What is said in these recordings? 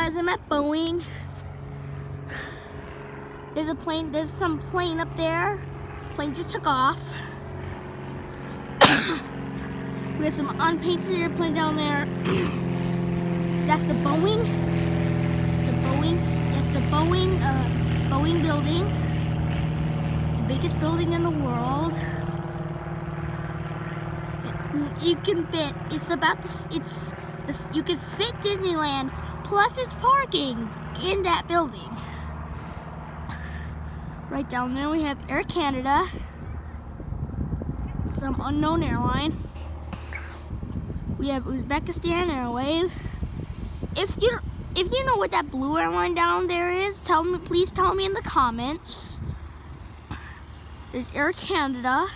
guys, I'm at Boeing. There's some plane up there. Plane just took off. We got some unpainted airplane down there. That's the Boeing. That's the Boeing building. It's the biggest building in the world. You can fit. You can fit Disneyland plus its parking in that building. Right down there we have Air Canada, some unknown airline. We have Uzbekistan Airways. If you know what that blue airline down there is, please tell me in the comments. There's Air Canada.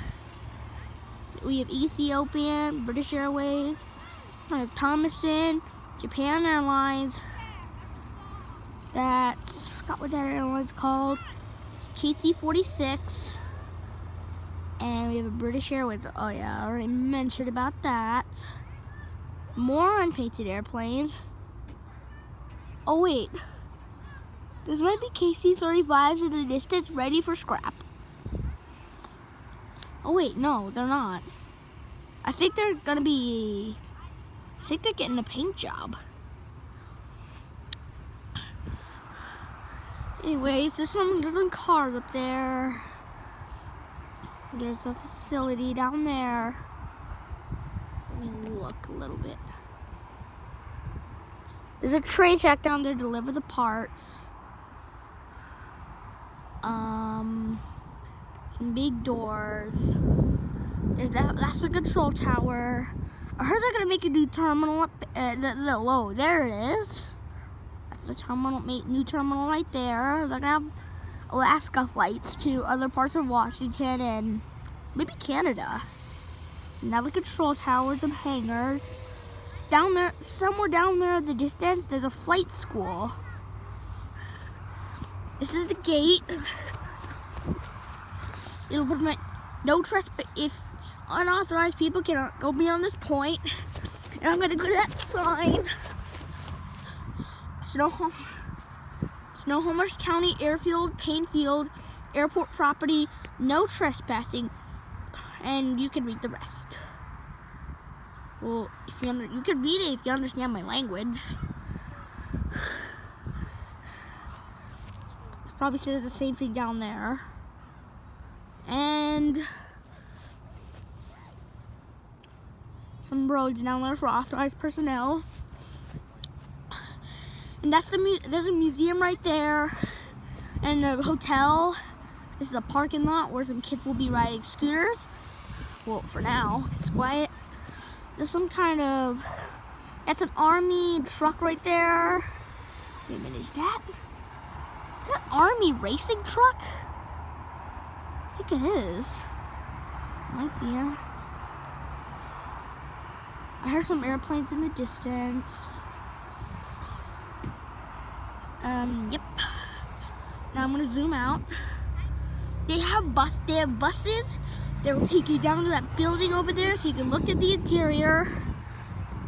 We have Ethiopian, British Airways. I have Thomason, Japan Airlines. I forgot what that airline's called. It's KC-46. And we have a British Airways. Oh yeah, I already mentioned about that. More unpainted airplanes. Oh wait. Those might be KC-35s in the distance ready for scrap. Oh wait, no, they're not. I think they're getting a paint job. Anyways, there's some cars up there. There's a facility down there. Let me look a little bit. There's a train track down there to deliver the parts. Some big doors. That's the control tower. I heard they're gonna make a new terminal up. Whoa, there it is. That's the terminal. New terminal right there. They're gonna have Alaska flights to other parts of Washington and maybe Canada. Now the control towers and hangars. Down there, somewhere down there in the distance, there's a flight school. This is the gate. It'll prevent no trespass. If unauthorized people cannot go beyond this point. And I'm gonna go to that sign. Snohomish County Airfield, Paine Field, Airport Property, no trespassing, and you can read the rest. Well, you can read it if you understand my language. It probably says the same thing down there. And some roads down there for authorized personnel. And there's a museum right there, and a hotel. This is a parking lot where some kids will be riding scooters. Well, for now, it's quiet. There's some that's an army truck right there. Wait a minute, is that an army racing truck? I think it is. Might be. I heard some airplanes in the distance. Yep. Now I'm gonna zoom out. They have buses that will take you down to that building over there so you can look at the interior.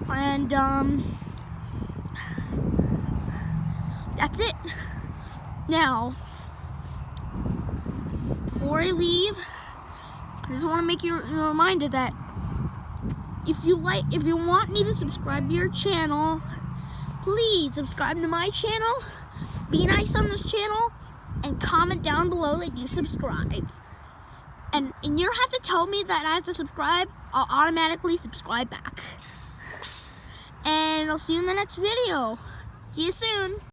And that's it. Now, before I leave, I just want to make you a reminder that if you want me to subscribe to your channel, please subscribe to my channel, be nice on this channel, and comment down below that you subscribed. And you don't have to tell me that I have to subscribe. I'll automatically subscribe back. And I'll see you in the next video. See you soon.